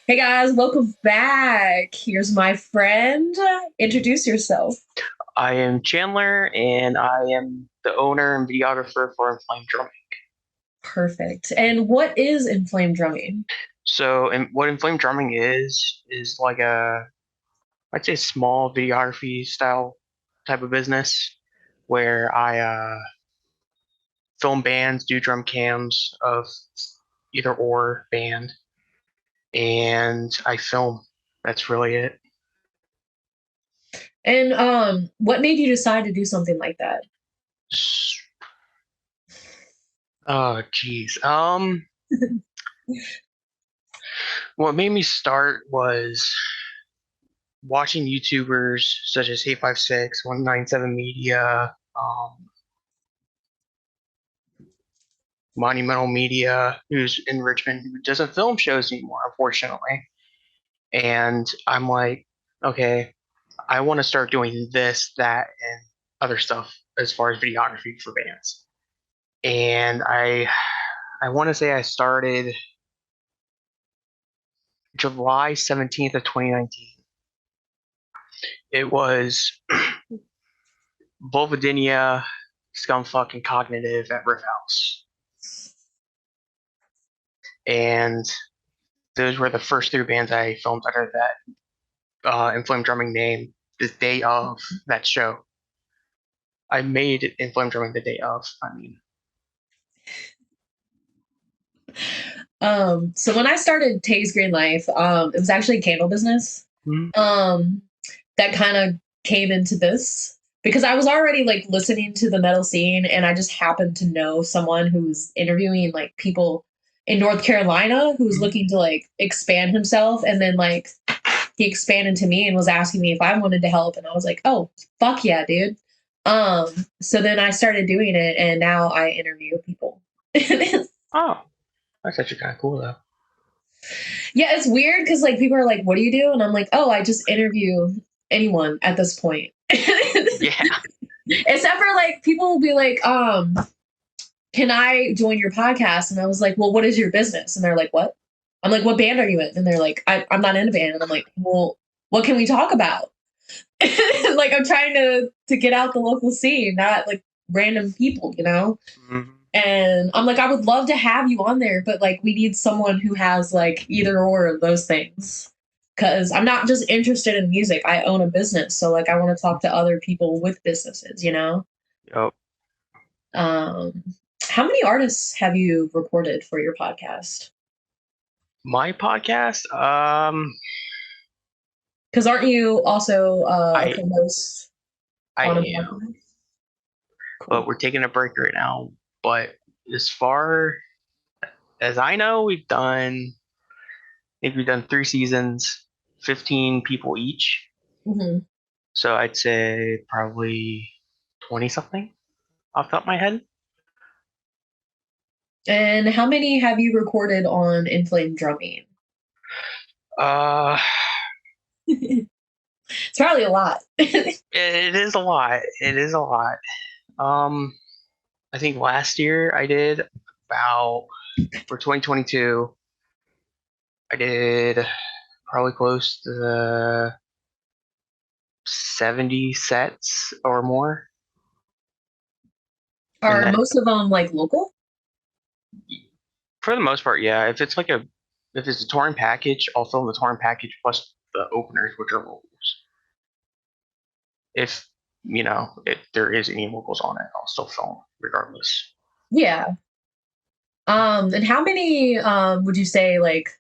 Hey guys, welcome back. Here's my friend. Introduce yourself. I am Chandler, and I am the owner and videographer for Inflamed Drumming. Perfect. And what is inflamed drumming? And what Inflamed Drumming is like I'd say small videography style type of business where I film bands, do drum cams of either or band, and I film. That's really it. And what made you decide to do something like that? Oh, geez. What made me start was watching YouTubers such as Hey56, 197 Media, Monumental Media, who's in Richmond, who doesn't film shows anymore, unfortunately. And I'm like, okay, I want to start doing this, that, and other stuff as far as videography for bands. And I want to say I started July 17th of 2019. It was Vulvodynia, Scumfuck, and Cognitive at Riff House. And those were the first three bands I filmed under that Inflamed Drumming name the day of that show. I made Inflamed Drumming the day of. I mean, So when I started TaysGreenLife, it was actually a candle business. mm-hmm. Um, that kind of came into this because I was already like listening to the metal scene and I just happened to know someone who was interviewing like people in North Carolina who was looking to like expand himself, and then like he expanded to me and was asking me if I wanted to help, and I was like, "Oh, fuck yeah, dude." Um so then I started doing it and now I interview people. Oh, that's actually kind of cool though. Yeah, it's weird because like people are like, "What do you do?" And I'm like, "Oh, I just interview anyone at this point." Yeah. Except for like people will be like, can I join your podcast? And I was like, well, what is your business? And they're like, what? I'm like, what band are you in? And they're like, I'm not in a band. And I'm like, well, what can we talk about? Like I'm trying to get out the local scene, not like random people, you know? Mm-hmm. And I'm like, I would love to have you on there, but like we need someone who has like either or of those things. Cause I'm not just interested in music. I own a business. So like I want to talk to other people with businesses, you know? Yep. Um how many artists have you recorded for your podcast? My podcast, Because aren't you also a I co-host I on a am, podcast? but Cool. we're taking a break right now. But as far as I know, I think we've done 3 seasons, 15 people each. Hmm. So I'd say probably 20 something off the top of my head. And how many have you recorded on Inflamed Drumming? Uh, It's probably a lot. it is a lot. It is a lot. Um, I think last year I did about for 2022, I did probably close to the 70 sets or more. And Are that, most of them like local? for the most part, yeah. If it's a touring package, I'll film the touring package plus the openers, which are locals. If if there is any locals on it, I'll still film regardless. Yeah. And how many would you say like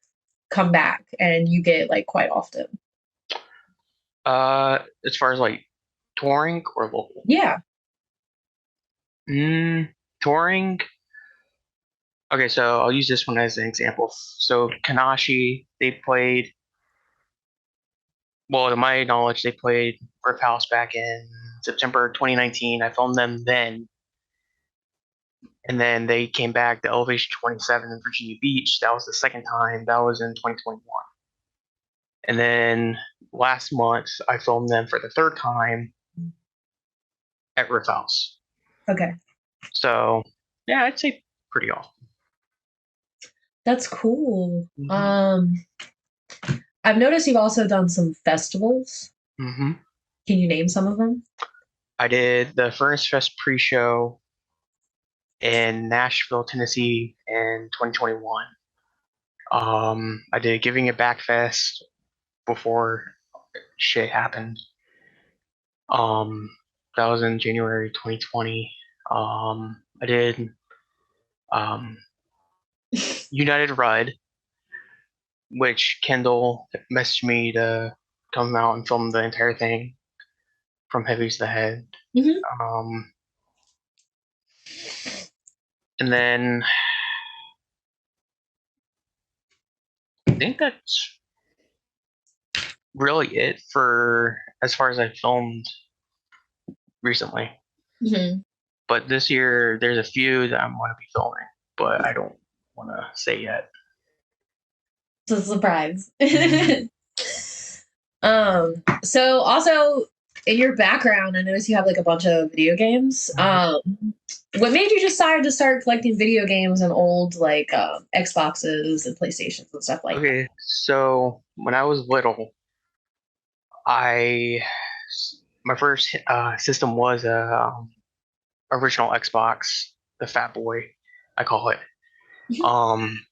come back and you get like quite often? As far as like touring or local, Yeah. mm, touring. Okay, so I'll use this one as an example. So Kanashi, they played. Well, to my knowledge, they played Riff House back in September 2019. I filmed them then, and then they came back to Elevation 27 in Virginia Beach. That was the second time. That was in 2021. And then last month, I filmed them for the third time at Riff House. Okay. So, yeah, I'd say pretty often. That's cool. Mm-hmm. I've noticed you've also done some festivals. Hmm. Can you name some of them? I did the Furnace Fest pre-show in Nashville, Tennessee in 2021. I did Giving It Back Fest before shit happened. Um, that was in January 2020. I did um, United Rud, which Kendall messaged me to come out and film the entire thing from Heavy to the Head. Hmm. Um, and then I think that's really it for as far as I've filmed recently. Hmm. But this year, there's a few that I'm going to be filming, but I don't want to say yet. It's a surprise. Mhm. So also in your background, I noticed you have like a bunch of video games. What made you decide to start collecting video games and old like Xboxes and PlayStations and stuff like that? Okay, so when I was little, I my first system was a original Xbox, the Fat Boy, I call it. Mhm. Um,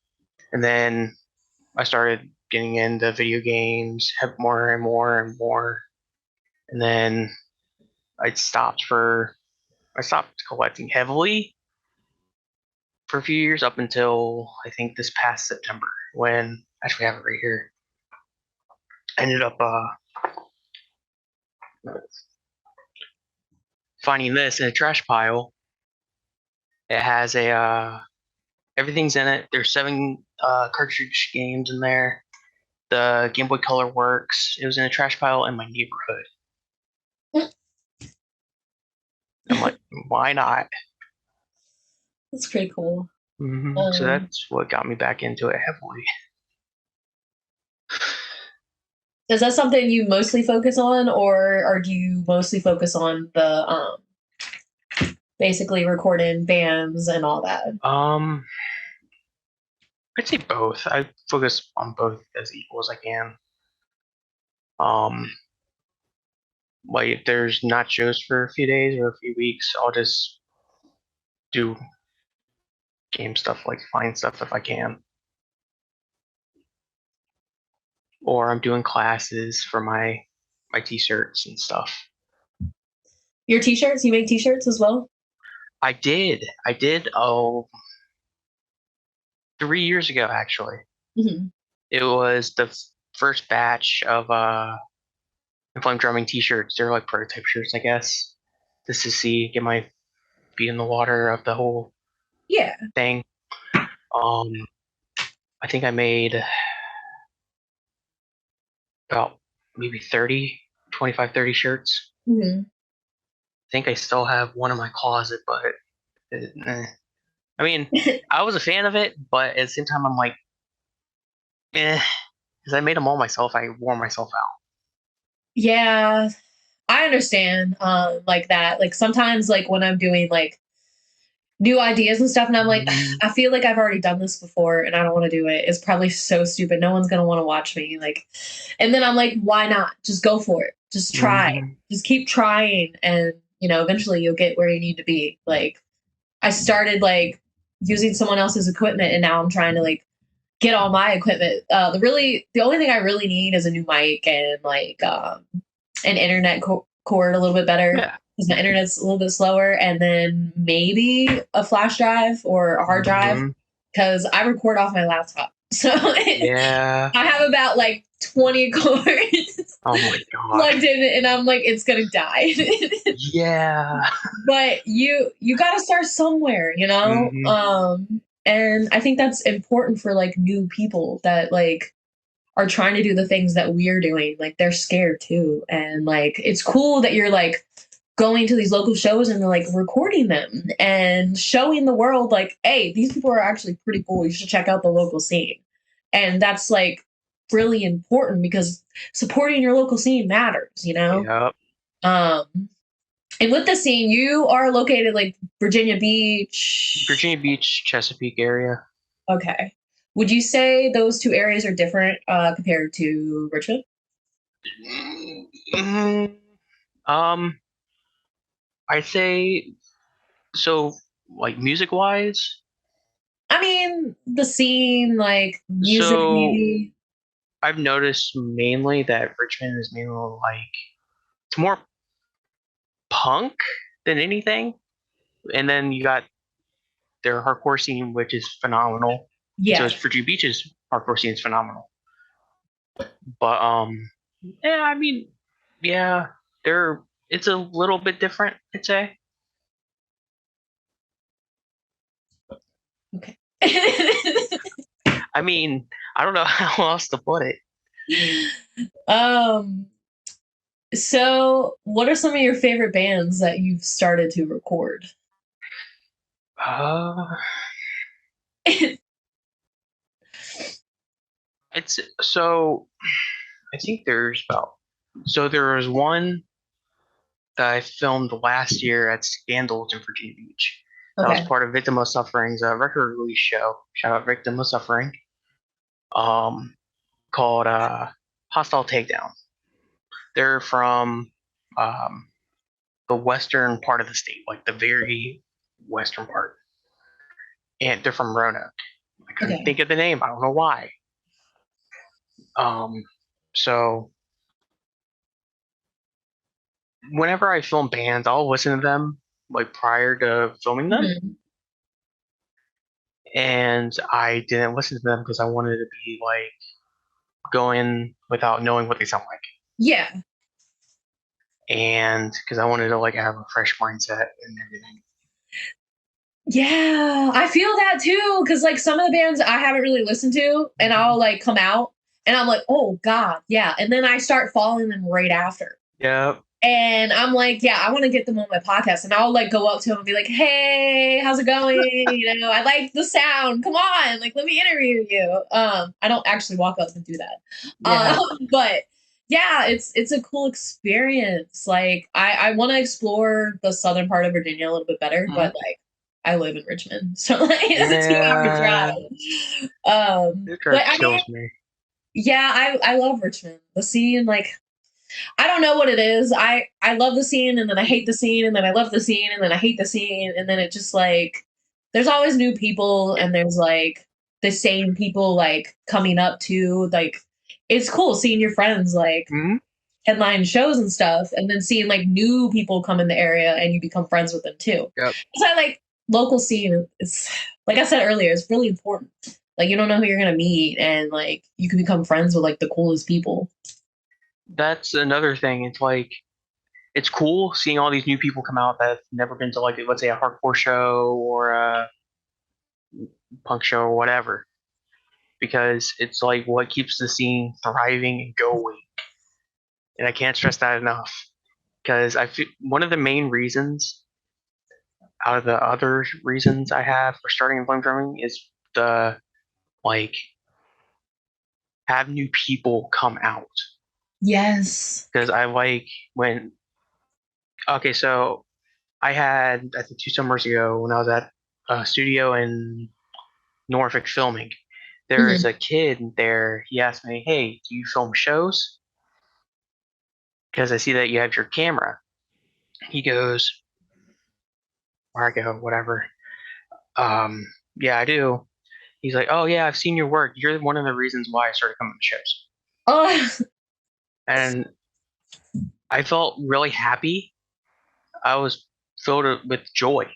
and then I started getting into video games, have more and more and more, and then I stopped collecting heavily for a few years up until I think this past September when actually I have it right here. I ended up finding this in a trash pile. It has a everything's in it. There's 7 cartridge games in there. The Game Boy Color works. It was in a trash pile in my neighborhood. I'm like, why not? That's pretty cool. So Um, that's what got me back into it heavily. is that something you mostly focus on, or do you mostly focus on the basically recording bands and all that? Um, I'd say both. I focus on both as equal as I can. Um, like if there's not shows for a few days or a few weeks, I'll just do game stuff, like find stuff if I can. Or I'm doing classes for my t-shirts and stuff. Your t-shirts, you make t-shirts as well? I did, oh, 3 years ago actually. Hmm. It was the first batch of Inflamed drumming t-shirts. They're like prototype shirts, I guess. Just to see, get my feet in the water of the whole Yeah. thing. Um, I think I made about maybe 30, 25, 30 shirts. Hmm. I think I still have one in my closet, but I mean, I was a fan of it, but at the same time, I'm like, because I made them all myself. I wore myself out. Yeah, I understand. Like that. Like sometimes, like when I'm doing like new ideas and stuff, and I'm like, Mhm. I feel like I've already done this before, and I don't want to do it. It's probably so stupid. No one's gonna want to watch me. Like, and then I'm like, why not? Just go for it. Just try. Mhm. Just keep trying, and eventually you'll get where you need to be. Like, I started like using someone else's equipment, and now I'm trying to like get all my equipment. The only thing I really need is a new mic and like an internet cord a little bit better Yeah. because my internet's a little bit slower, and then maybe a flash drive or a hard drive Mhm. because I record off my laptop. So I Yeah. have about like 20 cords Oh my god. plugged in, and I'm like, it's gonna die. Yeah. But you got to start somewhere, Mhm. and I think that's important for like new people that like are trying to do the things that we're doing. Like they're scared too, and like it's cool that you're like going to these local shows and like recording them and showing the world like, hey, these people are actually pretty cool, you should check out the local scene. And that's like really important because supporting your local scene matters. Yep. um and with the scene, you are located like Virginia Beach. Virginia Beach, Chesapeake area. Okay. Would you say those two areas are different compared to Richmond? Mm, um, I'd say so. Like music wise, I mean, the scene, like music, so maybe. I've noticed mainly that Richmond is mainly like it's more punk than anything, and then you got their hardcore scene, which is phenomenal. And so is Yes. Virginia Beach's hardcore scene is phenomenal. But yeah, I mean, yeah, they're it's a little bit different, I'd say. Okay. I mean, I don't know how else to put it. um. So, what are some of your favorite bands that you've started to record? Uh, it's so I think there's about so there was one that I filmed last year at Scandals in Virginia Beach. That was Okay. part of Victim of Suffering's record release show. Shout out Victim of Suffering. Um, called Hostile Takedown. They're from um the western part of the state, like the very western part, and they're from Roanoke. I couldn't Okay. think of the name. I don't know why. Um, so whenever I film bands, I'll listen to them like prior to filming them. Mhm. And I didn't listen to them because I wanted to be like going without knowing what they sound like, Yeah. and because I wanted to like have a fresh mindset and everything. Yeah, I feel that too. Cause like some of the bands I haven't really listened to, and I'll like come out and I'm like, oh God, yeah. And then I start following them right after. Yeah, And I'm like, yeah, I want to get them on my podcast. And I'll like go up to them and be like, hey, how's it going? You know, I like the sound. Come on, like let me interview you. I don't actually walk up and do that. yeah. But yeah, it's a cool experience. Like I want to explore the southern part of Virginia a little bit better, Mhm. but like I live in Richmond, so like it's a 2 hour Yeah, drive. this But drive I mean, kills me. yeah, I love Richmond. The scene, like I don't know what it is. I love the scene and then I hate the scene and then I love the scene and then I hate the scene and then it just like there's always new people and there's like the same people like coming up to like it's cool seeing your friends like Mhm. headline shows and stuff and then seeing like new people come in the area and you become friends with them too. Yep. So I like local scene is like I said earlier, it's really important. Like you don't know who you're gonna meet and like you can become friends with like the coolest people. That's another thing. It's like it's cool seeing all these new people come out that have never been to like let's say a hardcore show or a punk show or whatever, because it's like what keeps the scene thriving and going. And I can't stress that enough because I feel one of the main reasons out of the other reasons I have for starting in flame drumming is the like have new people come out Yes. because I like when okay so I had I think 2 summers ago when I was at a studio in Norfolk filming. There's Mhm. a kid there. He asked me, "Hey, do you film shows? Because I see that you have your camera." He goes, "Where I go, whatever." Yeah, I do. He's like, "Oh yeah, I've seen your work. You're one of the reasons why I started coming to shows." Oh, And I felt really happy. I was filled with joy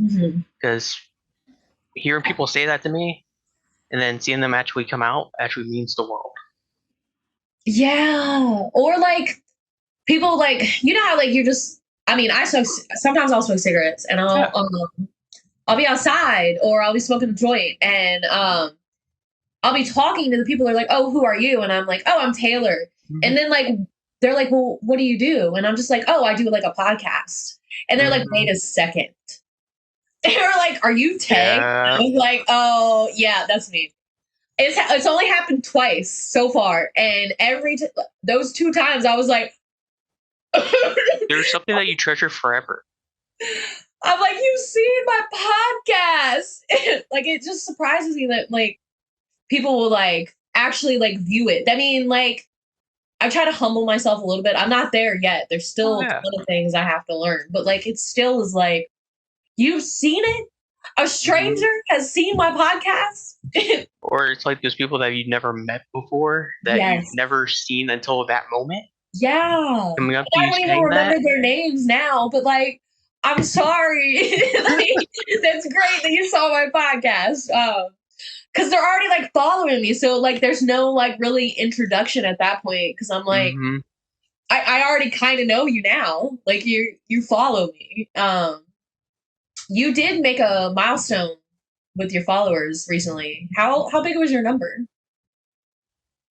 mhm. because hearing people say that to me and then seeing them actually come out actually means the world. Yeah. Or like people like you know how like you're just I mean I smoke sometimes I'll smoke cigarettes and Yeah. I'll be outside or I'll be smoking a joint and I'll be talking to the people who are like oh who are you and I'm like oh I'm Taylor Mhm. and then like they're like well what do you do and I'm just like oh I do like a podcast and they're like wait Mhm. a second they're like are you Tay I Yeah. was like oh yeah that's me. It's only happened twice so far, and those 2 times I was like, I'm There's something that you treasure forever. like, you've seen my podcast. Like it just surprises me that like people will like actually like view it. I mean, like I try to humble myself a little bit. I'm not there yet. There's Oh still a yeah. ton of things I have to learn, but like it still is like you've seen it. A Mhm. stranger has seen my podcast. Or it's like those people that you've never met before that you've Yes. never seen until that moment Yeah. coming up And to I you don't even saying remember that. their names now, but like, I'm sorry. Like, that's great that you saw my podcast. Because they're already like following me. So like there's no like really introduction at that point. Cause I'm like, Hmm. I already kind of know you now. Like you follow me. You did make a milestone with your followers recently. How big was your number?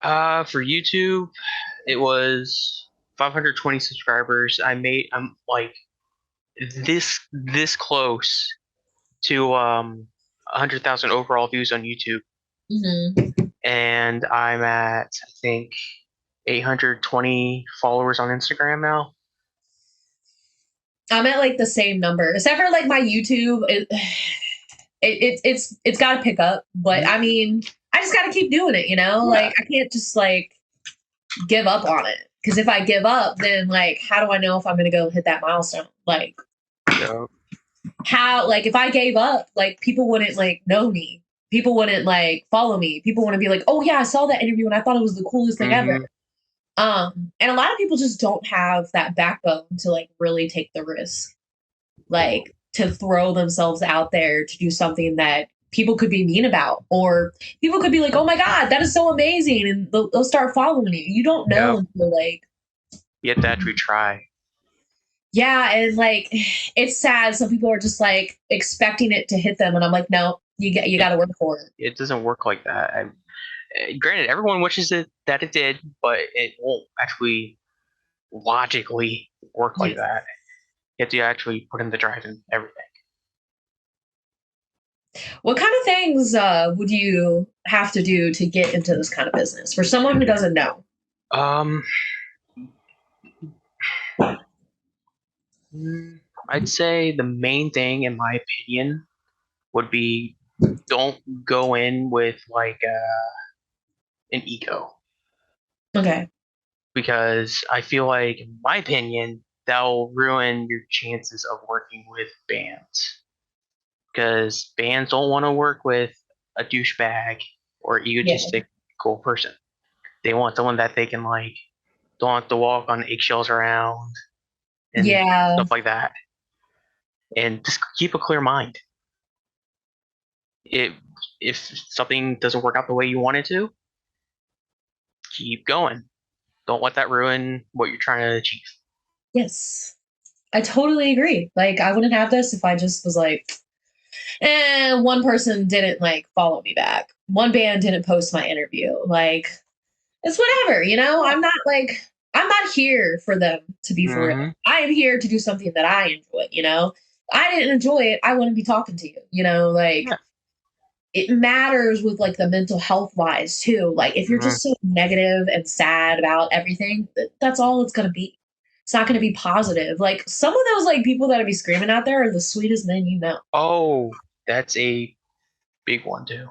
For YouTube, it was 520 subscribers. I'm like this close to 100,000 overall views on YouTube, Hmm. and I'm at I think 820 followers on Instagram now. I'm at like the same number, except for like my YouTube. It's got to pick up, but Mhm. I mean, I just got to keep doing it. You know, Yeah. like I can't just like give up on it because if I give up, then like how do I know if I'm going to go hit that milestone? Like So, how like if I gave up, like people wouldn't like know me. People wouldn't like follow me. People wouldn't be like, "Oh yeah, I saw that interview and I thought it was the coolest thing ever." hmm And a lot of people just don't have that backbone to like really take the risk, like to throw themselves out there to do something that people could be mean about, or people could be like, "Oh my god, that is so amazing," and they'll start following you. You don't know Yep. until like, You have to actually try. yeah, and like it's sad. Some people are just like expecting it to hit them, and I'm like, no, you It got to work for it. it doesn't work like that. Granted, everyone wishes it that it did, but it won't actually logically work like Yes. that. You have to actually put in the drive and everything. What kind of things would you have to do to get into this kind of business for someone who doesn't know? Um, mm, I'd say the main thing, in my opinion, would be don't go in with like an ego, Okay. because I feel like, in my opinion, that'll ruin your chances of working with bands. Because bands don't want to work with a douchebag or Yeah. egotistical person. They want someone that they can like don't have to walk on eggshells around and Yeah. stuff like that. And just keep a clear mind. If if something doesn't work out the way you want it to, keep going. Don't let that ruin what you're trying to achieve. Yes. I totally agree. Like I wouldn't have this if I just was like, one person didn't like follow me back. One band didn't post my interview. Like it's whatever, you know? I'm not here for them to be for real. Hmm. I am here to do something that I enjoy, you know? I didn't enjoy it, I wouldn't be talking to you, you know, like Yeah. it matters with like the mental health wise too. Like if you're Hmm. just so negative and sad about everything, that's all it's gonna be. It's not gonna be positive. Like some of those like people that be screaming out there are the sweetest men you know. Oh, that's a big one too.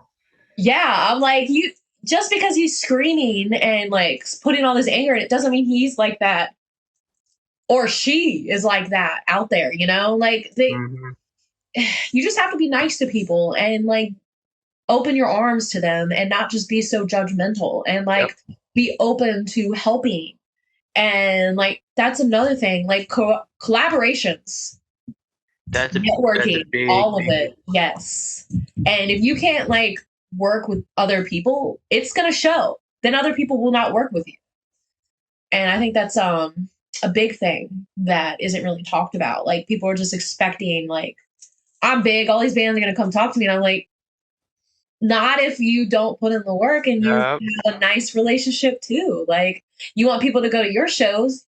Yeah, I'm like you. Just because he's screaming and like putting all this anger in it doesn't mean he's like that or she is like that out there. You know, like they. Hmm. You just have to be nice to people and like open your arms to them and not just be so judgmental and Yep. like be open to helping. And like that's another thing, like collaborations, That's a networking, big all of thing. it. Yes. And if you can't like work with other people, it's going to show. Then other people will not work with you. And I think that's a big thing that isn't really talked about. Like people are just expecting like I'm big, all these bands are going to come talk to me and I'm like not if you don't put in the work and you Yep. have a nice relationship too. Like you want people to go to your shows,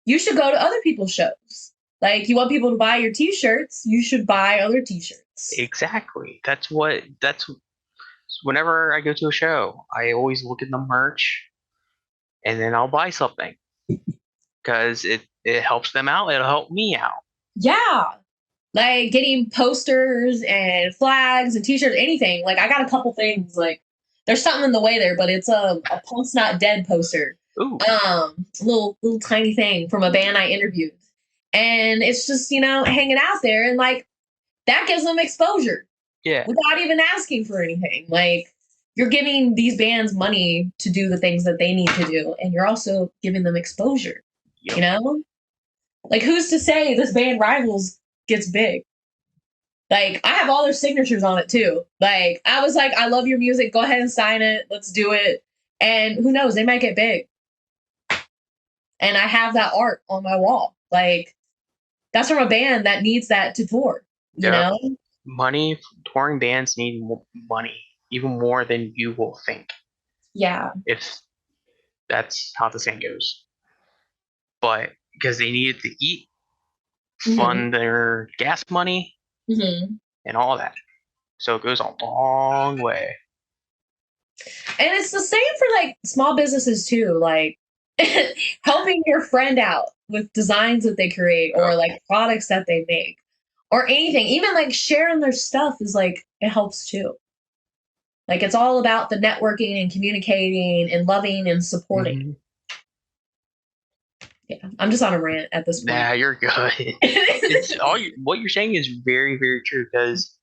you should go to other people's shows. Like you want people to buy your t-shirts, you should buy other t-shirts. Exactly. That's whenever I go to a show, I always look at the merch and then I'll buy something because it helps them out. It'll help me out. Yeah. Like getting posters and flags and t-shirts, anything. Like I got a couple things like there's something in the way there, but it's a Punk's Not Dead poster. Ooh. Little tiny thing from a band I interviewed. And it's just, hanging out there, and like that gives them exposure Yeah. without even asking for anything. Like, you're giving these bands money to do the things that they need to do, and you're also giving them exposure. Yep. You know? Like, who's to say this band Rivals gets big? Like, I have all their signatures on it too. Like, I was like, I love your music. Go ahead and sign it. Let's do it. And who knows? They might get big. And I have that art on my wall. Like, that's from a band that needs that to tour. You Yep. know? Money. Touring bands need money, even more than you will think. Yeah. If that's how the saying goes. But because they needed to eat, fund their gas money, and all that. So it goes a long way. And it's the same for like small businesses too, like helping your friend out with designs that they create, or like products that they make, or anything. Even like sharing their stuff is like, it helps too. Like, it's all about the networking and communicating and loving and supporting. Mm-hmm. Yeah, I'm just on a rant at this point. Nah, you're good. What you're saying is very, very true. Because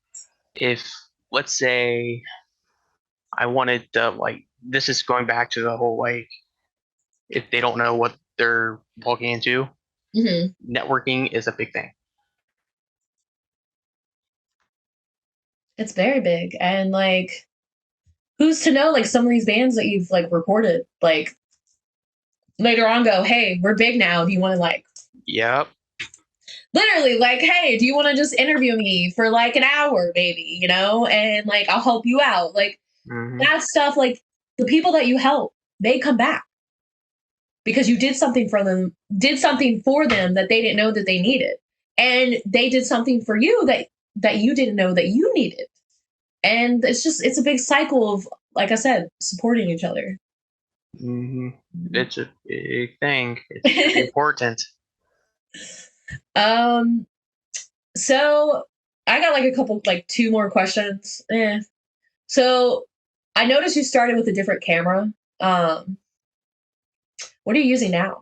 if, let's say, I wanted to, like, this is going back to the whole, like, if they don't know what they're walking into, networking is a big thing. It's very big. And like, who's to know, like, some of these bands that you've like recorded, like, later on go, hey, we're big now. Do you want to like, Yep. literally, like, hey, do you want to just interview me for like an hour, maybe, and like, I'll help you out. Like, that stuff, like, the people that you help, they come back because you did something for them, that they didn't know that they needed. And they did something for you that you didn't know that you needed. And it's a big cycle of, like I said, supporting each other. It's a big thing. It's important. So I got like a couple, like two more questions. So I noticed you started with a different camera. What are you using now?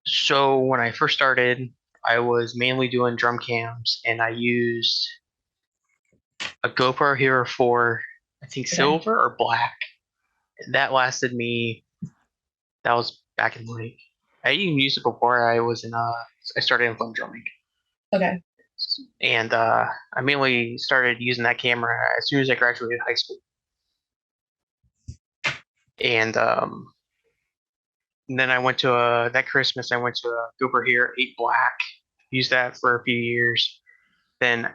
So when I first started, I was mainly doing drum cams, and I used a GoPro Hero 4, I think silver or black. That lasted me. That was back in like, I even used it before I started in film drumming. Okay. And I mainly started using that camera as soon as I graduated high school. And then that Christmas I went to a GoPro Hero 8 black. Used that for a few years. Then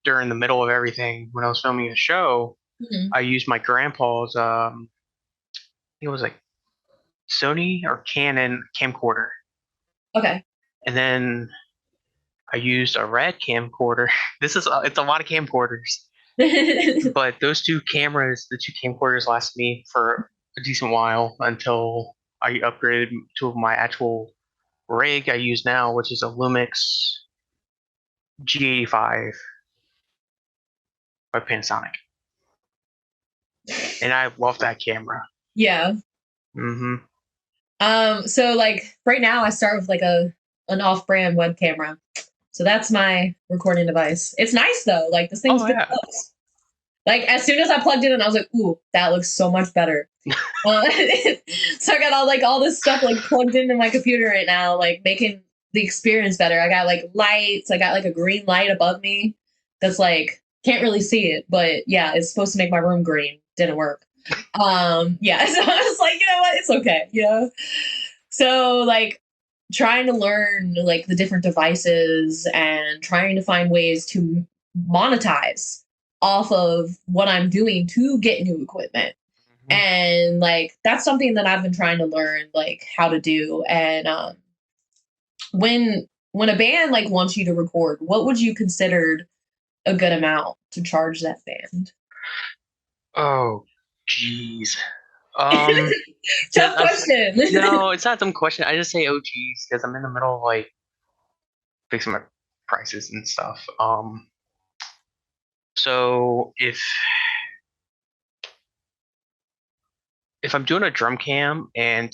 during the middle of everything, when I was filming a show, I used my grandpa's it was like Sony or Canon camcorder. Okay. And then I used a red camcorder. It's a lot of camcorders. But the two camcorders lasted me for a decent while until I upgraded to my actual rig I use now, which is a Lumix G85 by Panasonic. And I love that camera. Yeah. So like right now I start with like an off-brand web camera. So that's my recording device. It's nice though. Like, this thing's good close. Like, as soon as I plugged it in, I was like, ooh, that looks so much better. So I got all this stuff like plugged into my computer right now, like making the experience better. I got like lights. I got like a green light above me that's like, can't really see it, but yeah, it's supposed to make my room green. Didn't work. Yeah, so I was like, you know what? It's okay. So like, trying to learn like the different devices and trying to find ways to monetize off of what I'm doing to get new equipment. And like, that's something that I've been trying to learn, like, how to do. And when a band like wants you to record, what would you consider a good amount to charge that band? Oh, jeez. Tough question. No, it's not a dumb question. I just say oh geez because I'm in the middle of like fixing my prices and stuff. So if if I'm doing a drum cam and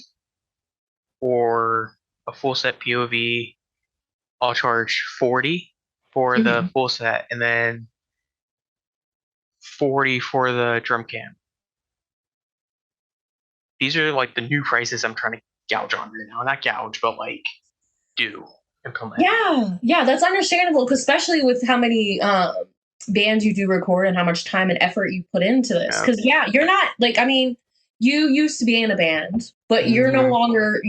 for a full set POV, I'll charge 40 for the Mhm. full set and then 40 for the drum cam. These are like the new prices I'm trying to gouge on right now. Not gouge, but like do implement. Yeah, yeah, that's understandable, 'cause especially with how many, bands you do record and how much time and effort you put into this. Yeah. Because yeah, you're not like, I mean, you used to be in a band, but Hmm. you're no longer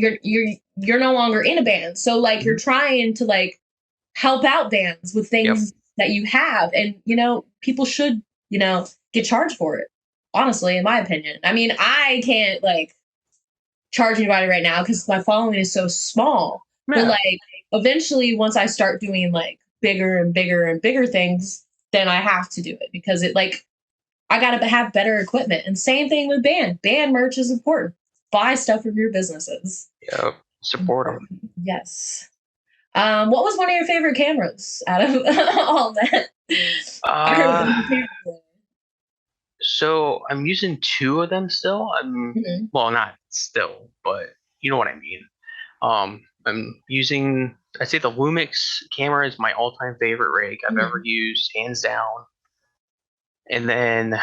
in a band, so, like, you're Hmm. trying to, like, help out bands with Yep. things that you have, and, people should, get charged for it, honestly, in my opinion. I mean, I can't, like, charge anybody right now because my following is so small. But Yeah. like eventually, once I start doing like bigger and bigger and bigger things, then I have to do it because it like I gotta have better equipment. And same thing with band. Band merch is important. Buy stuff from your businesses. Yep. Support them. Important. Yes. What was one of your favorite cameras out of all that? I heard Uh, about the camera. so I'm using two of them still. I'm Mhm, well, not still, but you know what I mean. I'm using. I'd say the Lumix camera is my all-time favorite rig I've ever mhm. used, hands down. And then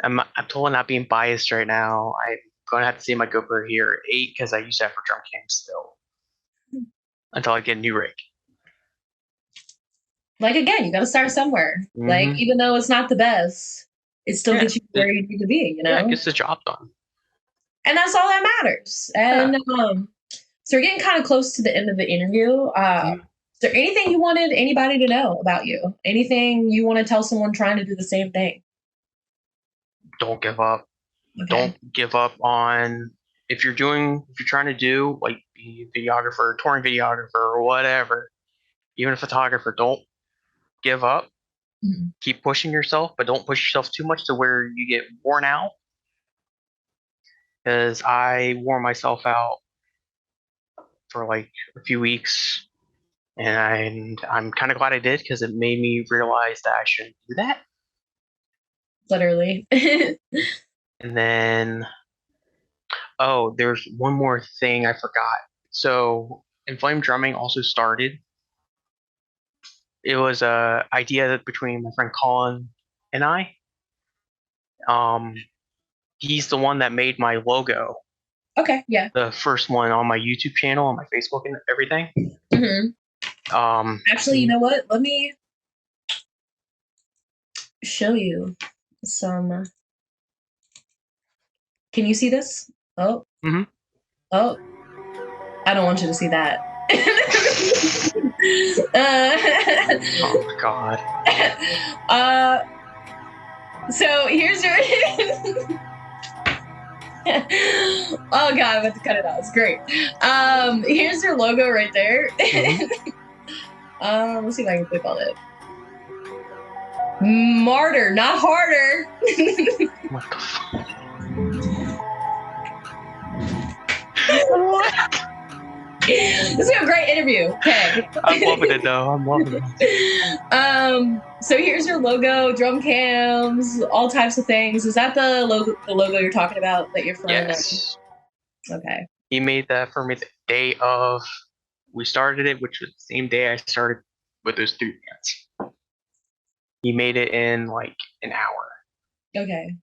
I'm totally not being biased right now. I'm gonna have to say my GoPro here 8 because I use that for drum cams still until I get a new rig. Like again, you got to start somewhere. Like Hmm. even though it's not the best, it still Yeah, gets you where you need to be. yeah, it gets the job done. And that's all that matters. Yeah. And so we're getting kind of close to the end of the interview. Mhm. Is there anything you wanted anybody to know about you? Anything you want to tell someone trying to do the same thing? Don't give up. Okay. Don't give up on if you're trying to do like be a videographer, touring videographer, or whatever, even a photographer. Don't give up. Mhm. Keep pushing yourself, but don't push yourself too much to where you get worn out. Because I wore myself out for like a few weeks, and I'm kind of glad I did because it made me realize that I shouldn't do that. Literally. And then, oh, there's one more thing I forgot. So, Inflamed Drumming also started. It was a idea between my friend Colin and I. Um, he's the one that made my logo, Okay. Yeah. the first one on my YouTube channel, on my Facebook, and everything. Hmm. Um, Actually, you know what? Let me show you some. Can you see this? Oh, mhm. oh. I don't want you to see that. Oh my God. uh, so here's your. Oh god, I'm about to cut it out. It's great. Here's your logo right there. Hmm. Let's see if I can click on it. Martyr, not harder. What the fuck? What? This is a great interview. Okay. I'm loving it though. I'm loving it. So here's your logo, drum cams, all types of things. Is that the logo you're talking about that your friend Yes. okay. He made that for me the day of we started it, which was the same day I started with those three bands. He made it in like an hour. Okay.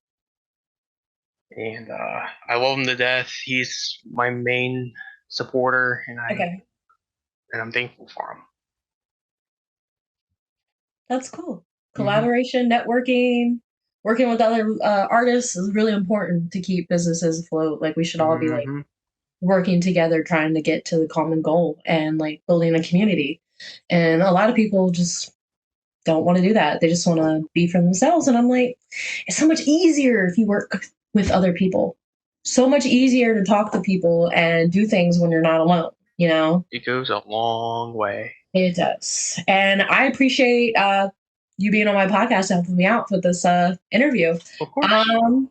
And I love him to death. He's my main supporter, Okay. and I'm thankful for That's cool. him. Hmm. Collaboration, networking, working with other artists is really important to keep businesses afloat. Like we should all be like Hmm. working together, trying to get to the common goal and like building a community. And a lot of people just don't want to do that. They just want to be for themselves. And I'm like, it's so much easier if you work with other people. So much easier to talk to people and do things when you're not alone, you know? It goes a long way. It does. And I appreciate you being on my podcast and helping me out with this interview. Of course. Um,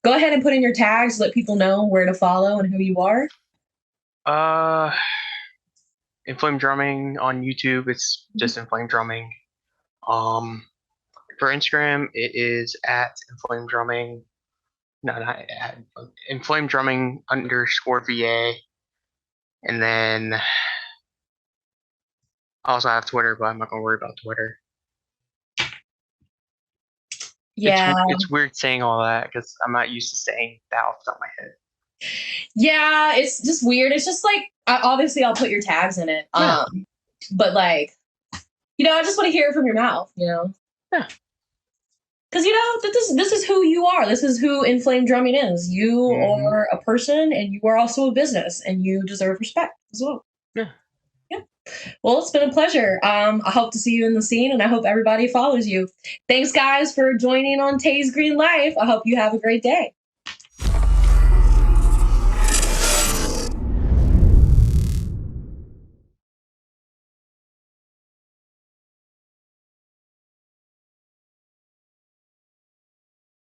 Go ahead and put in your tags, let people know where to follow and who you are. Uh, Inflamed Drumming on YouTube. It's Mhm. just Inflamed Drumming. Um, for Instagram, it is at Inflamed Drumming. No, not Inflamed Drumming underscore VA. And then I also have Twitter, but I'm not gonna worry about Twitter. Yeah. It's weird saying all that because I'm not used to saying that off the top of my head. Yeah, it's just weird. It's just like obviously I'll put your tags in it. Yeah. But like, I just want to hear it from your mouth, Yeah. Because this is who you are. This is who Inflamed Drumming is. You Mm-hmm. are a person, and you are also a business, and you deserve respect as well. Yeah. Yeah. Well, it's been a pleasure. I hope to see you in the scene, and I hope everybody follows you. Thanks, guys, for joining on Tays Green Life. I hope you have a great day.